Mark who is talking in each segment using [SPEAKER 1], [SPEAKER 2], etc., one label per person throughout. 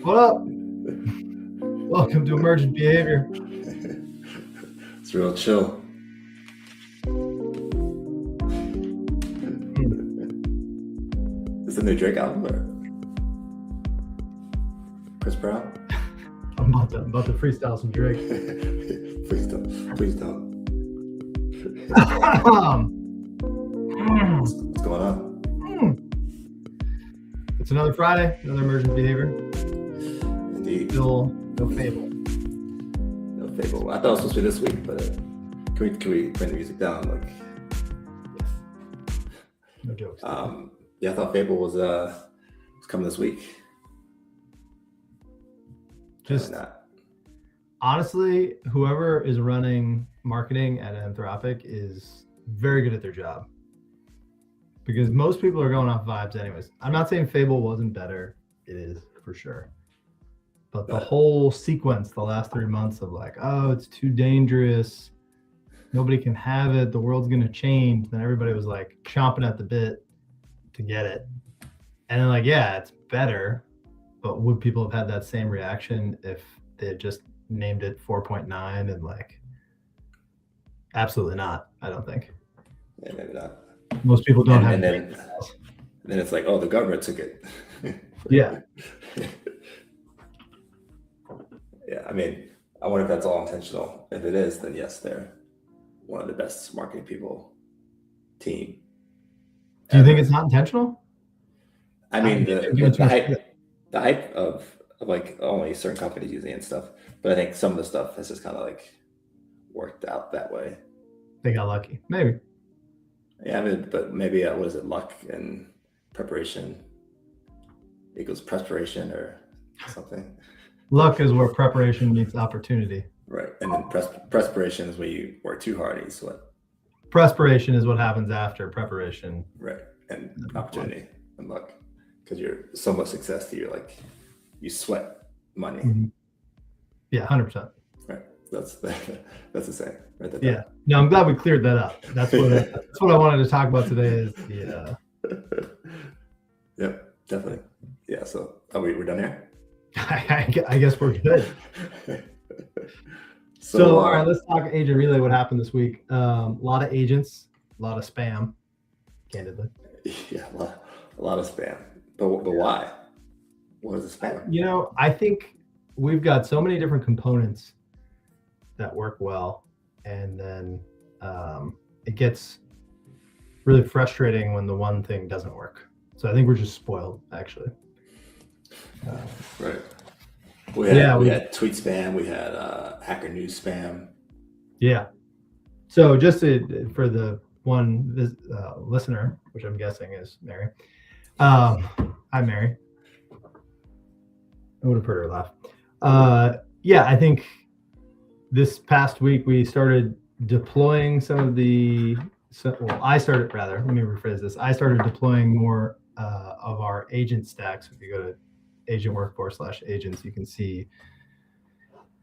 [SPEAKER 1] What up? Welcome to Emergent Behavior.
[SPEAKER 2] It's real chill. Is the new Drake album or Chris Brown?
[SPEAKER 1] I'm about to freestyle some Drake.
[SPEAKER 2] Please don't. Please don't. What's going on?
[SPEAKER 1] It's another Friday, another Emergent Behavior.
[SPEAKER 2] Indeed.
[SPEAKER 1] Still no Fable.
[SPEAKER 2] No Fable. I thought it was supposed to be this week, but can we bring the music down? Like,
[SPEAKER 1] No jokes.
[SPEAKER 2] Yeah, I thought Fable was coming this week.
[SPEAKER 1] Just honestly, whoever is running marketing at Anthropic is very good at their job. Because most people are going off vibes anyways. I'm not saying Fable wasn't better. It is for sure. But the whole sequence, the last 3 months of like, oh, it's too dangerous. Nobody can have it. The world's going to change. Then everybody was like chomping at the bit to get it. And then like, yeah, it's better. But would people have had that same reaction if they had just named it 4.9 and like, absolutely not, I don't think.
[SPEAKER 2] Yeah, maybe not.
[SPEAKER 1] Most people don't have
[SPEAKER 2] and then it's like, oh, the government took it.
[SPEAKER 1] Yeah.
[SPEAKER 2] Yeah, I mean, I wonder if that's all intentional. If it is, then yes, they're one of the best marketing people team.
[SPEAKER 1] Do you think it's not intentional?
[SPEAKER 2] I mean, the hype of like only certain companies using it and stuff, but I think some of the stuff has just kind of like worked out that way.
[SPEAKER 1] They got lucky, maybe.
[SPEAKER 2] Yeah, I mean, but maybe what is it? Luck and preparation equals perspiration or something.
[SPEAKER 1] Luck is where preparation meets opportunity.
[SPEAKER 2] Right, and then perspiration is when you work too hard and you sweat.
[SPEAKER 1] Perspiration is what happens after preparation.
[SPEAKER 2] Right, and opportunity and luck, because you're so much success that you're like, you sweat money.
[SPEAKER 1] Mm-hmm. Yeah, 100%.
[SPEAKER 2] Right, that's the same. Right.
[SPEAKER 1] Yeah. No, I'm glad we cleared that up. That's what I wanted to talk about today. Is yeah.
[SPEAKER 2] Yep, definitely. Yeah. So we're done here.
[SPEAKER 1] I guess we're good. So all right, let's talk agent relay. What happened this week? A lot of agents, a lot of spam, candidly.
[SPEAKER 2] Yeah, a lot of spam. But why? What is the spam?
[SPEAKER 1] I think we've got so many different components that work well, and then it gets really frustrating when the one thing doesn't work. So I think we're just spoiled, actually.
[SPEAKER 2] Right. We had tweet spam. We had hacker news spam.
[SPEAKER 1] Yeah. So just for the one listener, which I'm guessing is Mary. Hi, Mary. I would have heard her laugh. Yeah, I think this past week we started deploying some of I started deploying more of our agent stacks. If you go to agent workforce/agents, you can see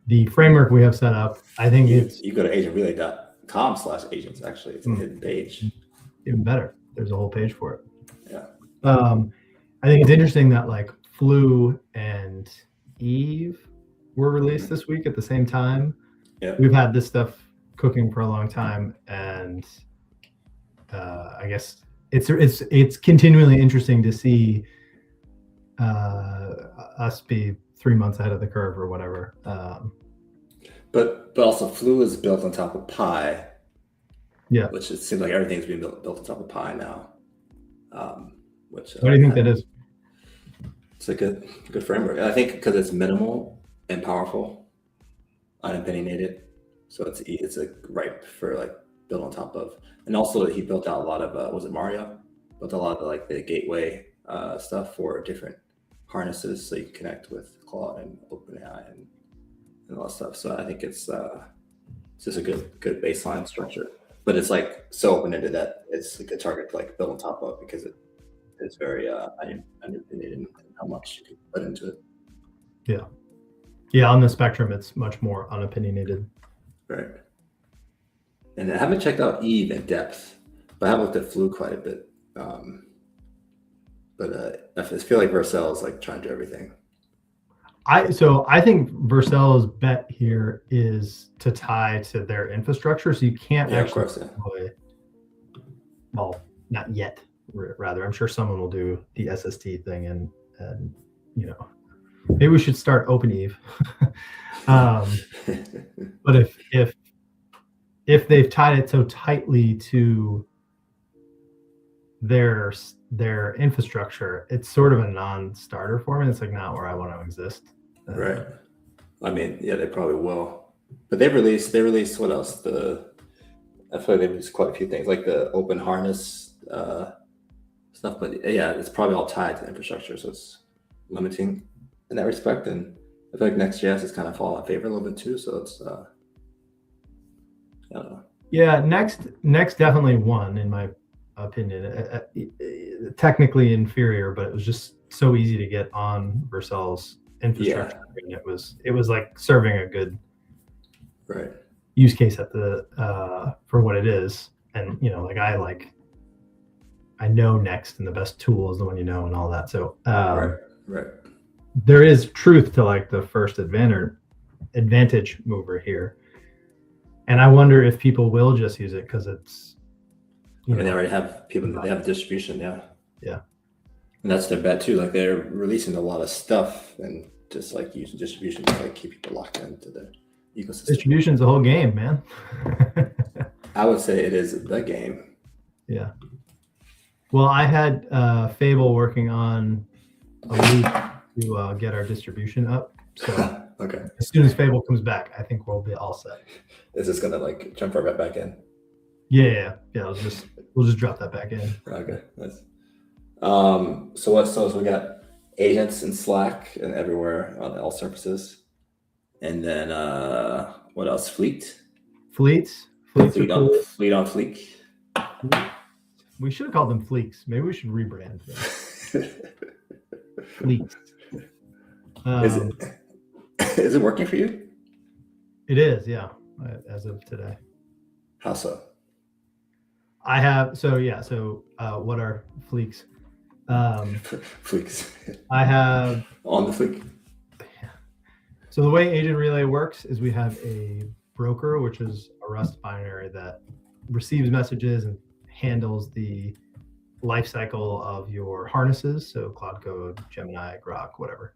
[SPEAKER 1] the framework we have set up. I think
[SPEAKER 2] you go to agentrelay.com/agents. Actually, it's a hidden page.
[SPEAKER 1] Even better. There's a whole page for it.
[SPEAKER 2] Yeah.
[SPEAKER 1] I think it's interesting that like Flu and Eve were released this week at the same time.
[SPEAKER 2] Yeah.
[SPEAKER 1] We've had this stuff cooking for a long time, and I guess it's continually interesting to see us be 3 months ahead of the curve or whatever.
[SPEAKER 2] But also Flu is built on top of Pi.
[SPEAKER 1] Yeah.
[SPEAKER 2] Which it seems like everything's being built on top of Pi now. What
[SPEAKER 1] do you think that is?
[SPEAKER 2] It's a good framework. I think because it's minimal and powerful, unopinionated, so it's like ripe for like built on top of. And also he built out a lot of was it Mario? Built a lot of like the gateway stuff for different harnesses, so you can connect with Claude and OpenAI and all that stuff. So I think it's just a good baseline structure. But it's like so open-ended that it's a good target to like build on top of, because it's very unopinionated in how much you can put into it.
[SPEAKER 1] Yeah, on the spectrum it's much more unopinionated.
[SPEAKER 2] Right. And I haven't checked out Eve in depth, but I have looked at Flu quite a bit. But I feel like Vercel is like trying to do everything.
[SPEAKER 1] I think Vercel's bet here is to tie to their infrastructure, so you can't actually deploy, well, not yet. Rather, I'm sure someone will do the SST thing, and you know, maybe we should start OpenEve. But if they've tied it so tightly to their infrastructure, it's sort of a non-starter for me. It's like not where I want to exist.
[SPEAKER 2] Right. I mean, yeah, they probably will. But they released what else? I feel like they released quite a few things, like the open harness stuff. But yeah, it's probably all tied to infrastructure, so it's limiting in that respect. And I feel like Next.js is kind of falling in favor a little bit too. So it's I don't know.
[SPEAKER 1] Yeah, Next definitely won in my opinion. Technically inferior, but it was just so easy to get on Vercel's infrastructure. Yeah. And it was like serving a good use case at the for what it is. And you know, like I know Next, and the best tool is the one you know, and all that. So
[SPEAKER 2] right.
[SPEAKER 1] There is truth to like the first advantage mover here. And I wonder if people will just use it because it's,
[SPEAKER 2] they already have people, they have distribution.
[SPEAKER 1] Yeah.
[SPEAKER 2] And that's their bet too. Like they're releasing a lot of stuff and just like using distribution to like keep people locked into the ecosystem.
[SPEAKER 1] Distribution's the whole game, man.
[SPEAKER 2] I would say it is the game.
[SPEAKER 1] Yeah. Well, I had Fable working on a week to get our distribution up. So
[SPEAKER 2] okay.
[SPEAKER 1] As soon as Fable comes back, I think we'll be all set.
[SPEAKER 2] Is this gonna like jump right back in?
[SPEAKER 1] Yeah. We'll just drop that back in.
[SPEAKER 2] Okay, nice. So we got agents in Slack and everywhere on all surfaces, and then what else? Fleets on Fleek.
[SPEAKER 1] We should have called them Fleeks. Maybe we should rebrand them. Fleeks.
[SPEAKER 2] Is it working for you?
[SPEAKER 1] It is, yeah, as of today.
[SPEAKER 2] How so?
[SPEAKER 1] I have, what are Fleeks?
[SPEAKER 2] Fleeks.
[SPEAKER 1] I have
[SPEAKER 2] on the Fleek.
[SPEAKER 1] So the way Agent Relay works is we have a broker, which is a Rust binary that receives messages and handles the life cycle of your harnesses, so Cloud Code, Gemini, Grok, whatever,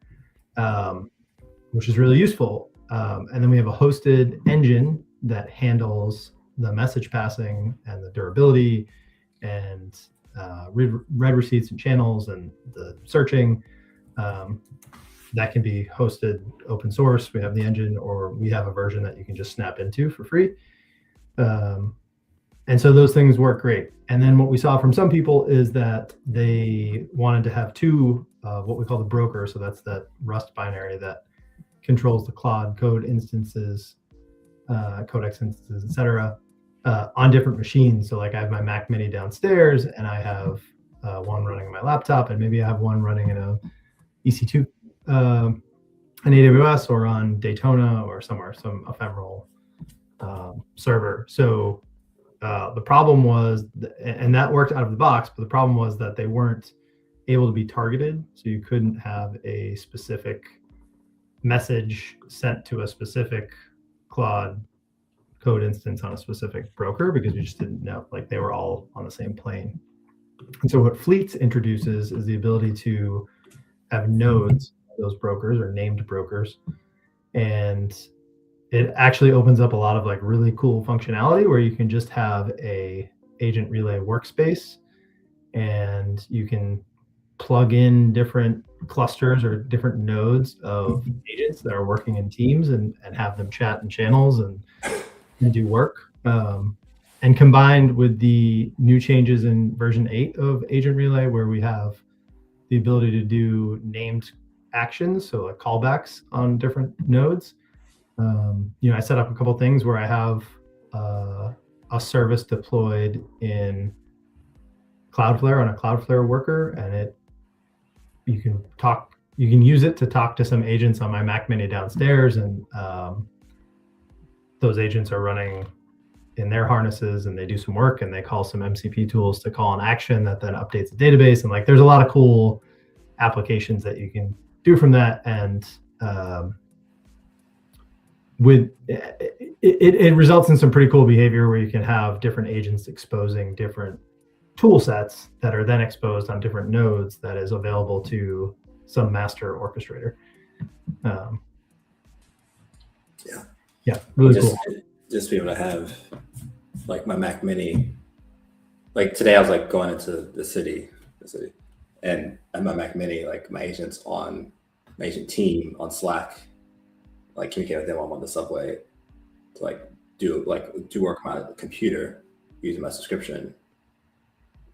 [SPEAKER 1] which is really useful. And then we have a hosted engine that handles the message passing and the durability and read receipts and channels and the searching. That can be hosted open source. We have the engine, or we have a version that you can just snap into for free. And so those things work great. And then what we saw from some people is that they wanted to have two, what we call the broker. So that's that Rust binary that controls the Cloud Code instances, Codex instances, et cetera, on different machines. So like I have my Mac Mini downstairs, and I have one running on my laptop, and maybe I have one running in a EC2, an AWS, or on Daytona or somewhere, some ephemeral server. So the problem was, and that worked out of the box, but the problem was that they weren't able to be targeted. So you couldn't have a specific message sent to a specific Cloud Code instance on a specific broker, because you just didn't know, like they were all on the same plane. And so what Fleets introduces is the ability to have nodes, those brokers or named brokers, and it actually opens up a lot of like really cool functionality where you can just have a Agent Relay workspace, and you can plug in different clusters or different nodes of agents that are working in teams and have them chat in channels and do work. And combined with the new changes in version 8 of Agent Relay, where we have the ability to do named actions, so like callbacks on different nodes. I set up a couple things where I have a service deployed in Cloudflare on a Cloudflare worker, and you can use it to talk to some agents on my Mac Mini downstairs, and those agents are running in their harnesses, and they do some work, and they call some MCP tools to call an action that then updates the database. And like, there's a lot of cool applications that you can do from that. And it results in some pretty cool behavior where you can have different agents exposing different tool sets that are then exposed on different nodes that is available to some master orchestrator. Yeah, really cool.
[SPEAKER 2] Just be able to have like my Mac Mini. Like today, I was like going into the city, and at my Mac Mini, like my agent team on Slack, like communicate with them while I'm on the subway to like do work on my computer using my subscription,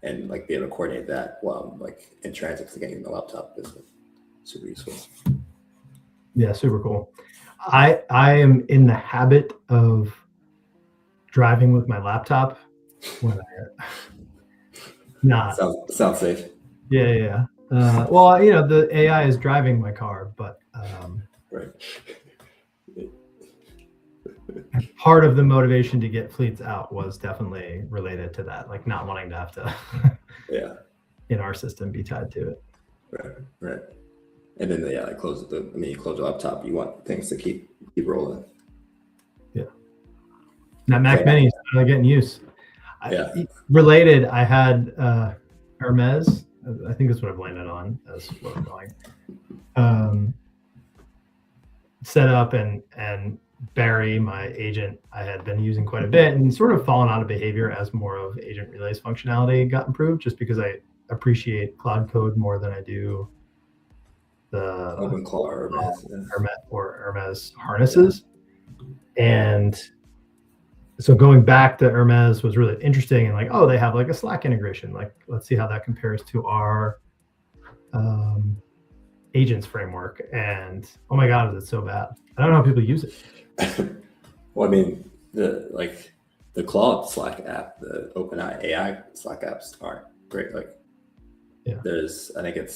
[SPEAKER 2] and like be able to coordinate that while I'm like in transit to getting my laptop is super useful.
[SPEAKER 1] Yeah, super cool. I am in the habit of driving with my laptop when not
[SPEAKER 2] sounds safe.
[SPEAKER 1] Yeah. Well, you know, the AI is driving my car, but
[SPEAKER 2] right.
[SPEAKER 1] Part of the motivation to get fleets out was definitely related to that, like not wanting to have to in our system be tied to it.
[SPEAKER 2] Right. And then you close your laptop, you want things to keep rolling.
[SPEAKER 1] Yeah. Now Mac Mini is finally getting use. Related, I had Hermes, I think that's what I've landed on as what I'm going. Set up and Barry, my agent, I had been using quite a bit and sort of fallen out of behavior as more of agent relays functionality got improved, just because I appreciate Cloud Code more than I do the
[SPEAKER 2] OpenClaw
[SPEAKER 1] or Hermes harnesses. And so going back to Hermes was really interesting, and like, oh, they have like a Slack integration. Like, let's see how that compares to our agents framework. And oh my God, is it so bad? I don't know how people use it.
[SPEAKER 2] Well, I mean, the Claude Slack app, the OpenAI AI Slack apps aren't great. Like, I think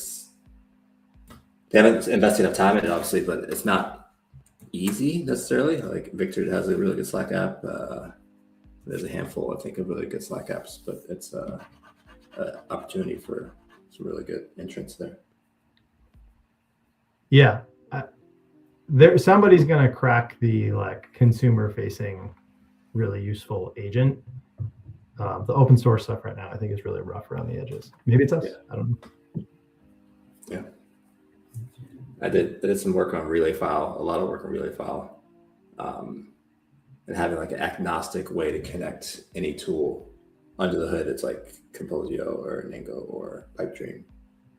[SPEAKER 2] they haven't invested enough time in it, obviously, but it's not easy necessarily. Like Victor has a really good Slack app. There's a handful, I think, of really good Slack apps, but it's an opportunity for some really good entrants there.
[SPEAKER 1] Yeah, somebody's gonna crack the like consumer-facing, really useful agent. The open source stuff right now, I think, is really rough around the edges. Maybe it's us. I don't know.
[SPEAKER 2] Yeah, I did some work on RelayFile, a lot of work on RelayFile, and having like an agnostic way to connect any tool under the hood. It's like Composio or Ningo or Pipedream,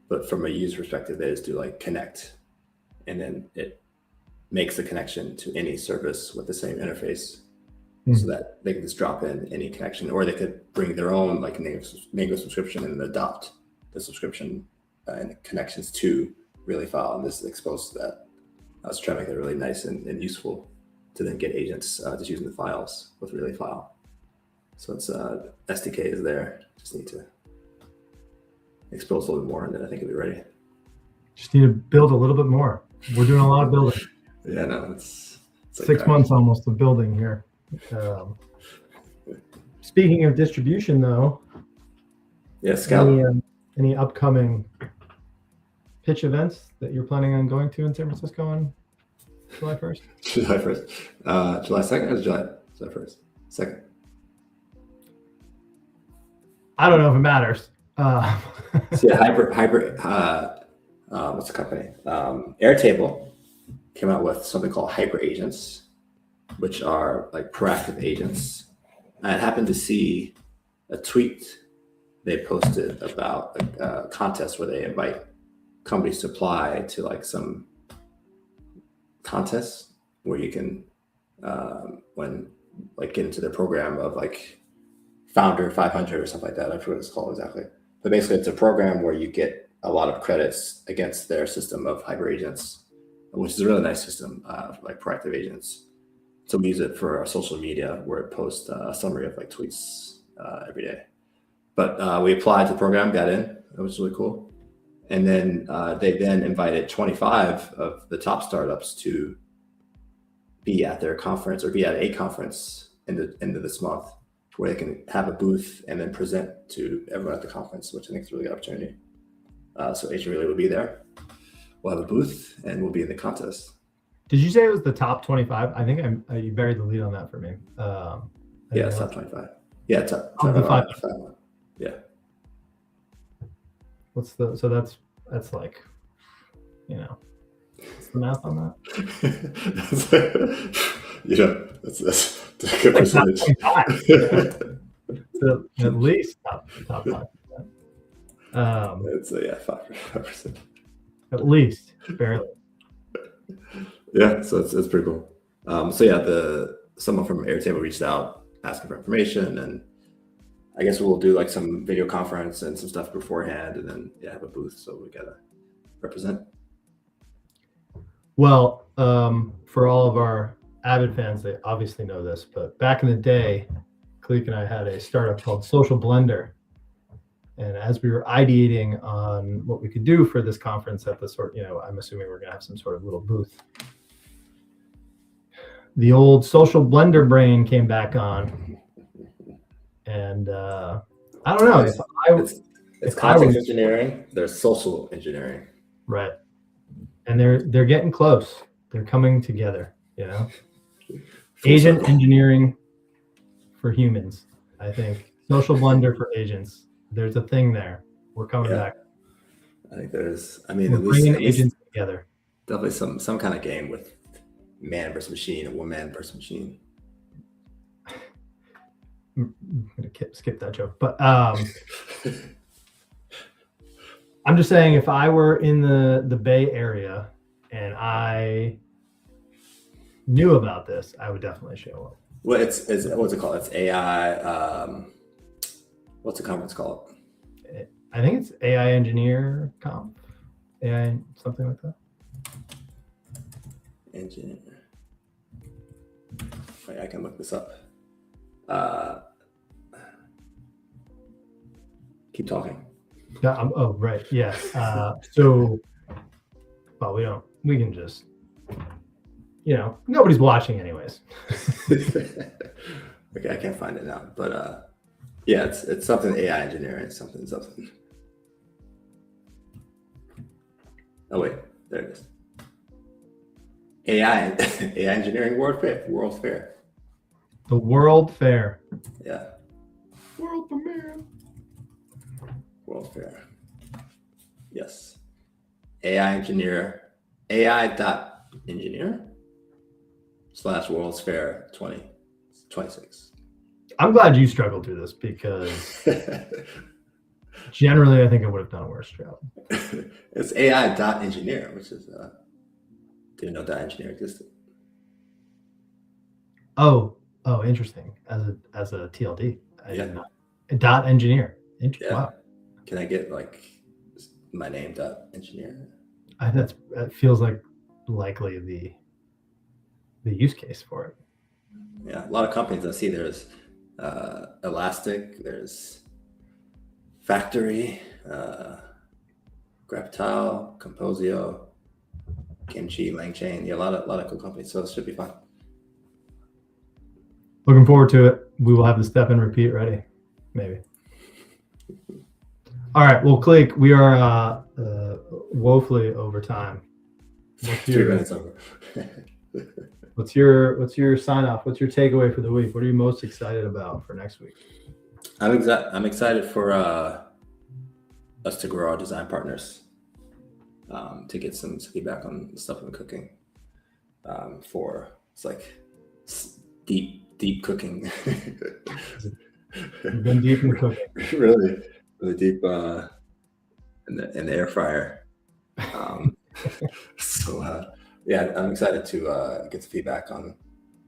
[SPEAKER 2] but from a user perspective, they just do like connect, and then it makes the connection to any service with the same interface, so that they can just drop in any connection, or they could bring their own like Ningo subscription and adopt the subscription and connections to RelayFile, and this is exposed to that. I was trying to make it really nice and useful to then get agents just using the files with RelayFile. So it's SDK is there. Just need to expose a little bit more, and then I think it'll be ready.
[SPEAKER 1] Just need to build a little bit more. We're doing a lot of building.
[SPEAKER 2] Yeah, no, it's like
[SPEAKER 1] 6 months almost of building here. Speaking of distribution, though,
[SPEAKER 2] Scout.
[SPEAKER 1] Any upcoming pitch events that you're planning on going to in San Francisco on July 1st?
[SPEAKER 2] July 1st. July 2nd or July 1st? 2nd.
[SPEAKER 1] I don't know if it matters.
[SPEAKER 2] So yeah, hybrid. What's the company? Airtable came out with something called hyper agents, which are like proactive agents. I happened to see a tweet they posted about a contest where they invite companies to apply to like some contests where you can get into their program of like Founder 500 or something like that. I forget what it's called exactly. But basically, it's a program where you get a lot of credits against their system of hyper agents, which is a really nice system, like proactive agents. So we use it for our social media, where it posts a summary of like tweets every day. But we applied to the program, got in. That was really cool. And then they then invited 25 of the top startups to be at their conference, or be at a conference in the end of this month, where they can have a booth and then present to everyone at the conference, which I think is a really good opportunity. So Agent Relay will be there. We'll have a booth and we'll be in the contest.
[SPEAKER 1] Did you say it was the top 25? I think you buried the lead on that for me.
[SPEAKER 2] Yeah, it's top 25. Yeah, top
[SPEAKER 1] the 5.
[SPEAKER 2] Yeah.
[SPEAKER 1] So that's like, what's the math on that?
[SPEAKER 2] That's a good percentage.
[SPEAKER 1] So at least top 5%.
[SPEAKER 2] It's 5%.
[SPEAKER 1] At least, barely.
[SPEAKER 2] Yeah, so it's pretty cool. So yeah, someone from Airtable reached out asking for information, and I guess we'll do like some video conference and some stuff beforehand, and then have a booth. So we gotta represent.
[SPEAKER 1] Well, for all of our avid fans, they obviously know this, but back in the day, Cleek and I had a startup called Social Blender. And as we were ideating on what we could do for this conference at the I'm assuming we're gonna have some sort of little booth. The old Social Blender brain came back on, and I don't know.
[SPEAKER 2] It's context engineering. There's social engineering.
[SPEAKER 1] Right, and they're getting close. They're coming together. Agent engineering for humans. I think Social Blender for agents. There's a thing there. We're coming back.
[SPEAKER 2] I think there's. I mean,
[SPEAKER 1] we're bringing agents together.
[SPEAKER 2] Definitely some kind of game with man versus machine and woman versus machine.
[SPEAKER 1] I'm gonna skip that joke, but I'm just saying, if I were in the Bay Area and I knew about this, I would definitely show up.
[SPEAKER 2] Well, what's it called? It's AI. What's the conference called?
[SPEAKER 1] I think it's AI Engineer Conf. AI something like that.
[SPEAKER 2] Engineer. Wait, I can look this up. Keep talking.
[SPEAKER 1] Yeah. Oh, right. Yeah. So, well, we can just, nobody's watching anyways.
[SPEAKER 2] Okay, I can't find it now, but yeah, it's something AI engineering, something. Oh wait, there it is. AI engineering World Fair.
[SPEAKER 1] The World Fair.
[SPEAKER 2] Yeah.
[SPEAKER 1] World premiere.
[SPEAKER 2] World Fair. Yes. AI.engineer / World's Fair 2026.
[SPEAKER 1] I'm glad you struggled through this, because generally I think I would have done a worse job.
[SPEAKER 2] It's AI.engineer, which is didn't know .engineer existed.
[SPEAKER 1] Oh, interesting. As a TLD, I did not. .engineer.
[SPEAKER 2] Yeah.
[SPEAKER 1] Wow.
[SPEAKER 2] Can I get like my name .engineer?
[SPEAKER 1] That feels like likely the use case for it.
[SPEAKER 2] Yeah, a lot of companies I see, there's Elastic, there's Factory, Graptile, Composio, Kimchi, Langchain. Yeah, a lot of cool companies, so it should be fun.
[SPEAKER 1] Looking forward to it. We will have the step and repeat ready, maybe. All right. Well, Cleek, we are woefully over time.
[SPEAKER 2] 3 minutes over.
[SPEAKER 1] What's your sign off? What's your takeaway for the week? What are you most excited about for next week?
[SPEAKER 2] I'm excited for us to grow our design partners, to get some feedback on stuff I'm cooking. It's like deep cooking.
[SPEAKER 1] You've been deep in cooking.
[SPEAKER 2] really deep in the air fryer. Yeah, I'm excited to get some feedback on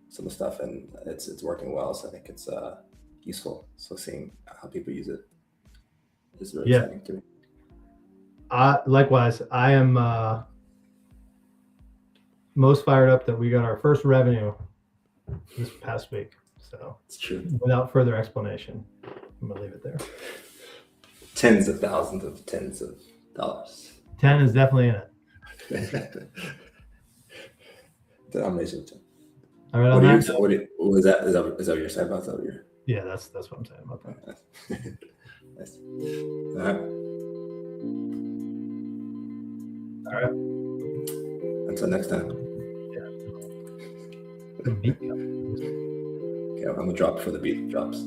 [SPEAKER 2] some of the stuff, and it's working well. So I think it's useful. So seeing how people use it is really exciting to me.
[SPEAKER 1] Likewise, I am most fired up that we got our first revenue this past week. So
[SPEAKER 2] it's true.
[SPEAKER 1] Without further explanation, I'm gonna leave it there.
[SPEAKER 2] Tens of dollars.
[SPEAKER 1] 10 is definitely in it.
[SPEAKER 2] Denomination.
[SPEAKER 1] All right.
[SPEAKER 2] Is that what you're saying about that?
[SPEAKER 1] Yeah, that's what I'm saying about that.
[SPEAKER 2] Nice. All right. Until next time.
[SPEAKER 1] Yeah. The beat.
[SPEAKER 2] Okay, I'm gonna drop before the beat drops.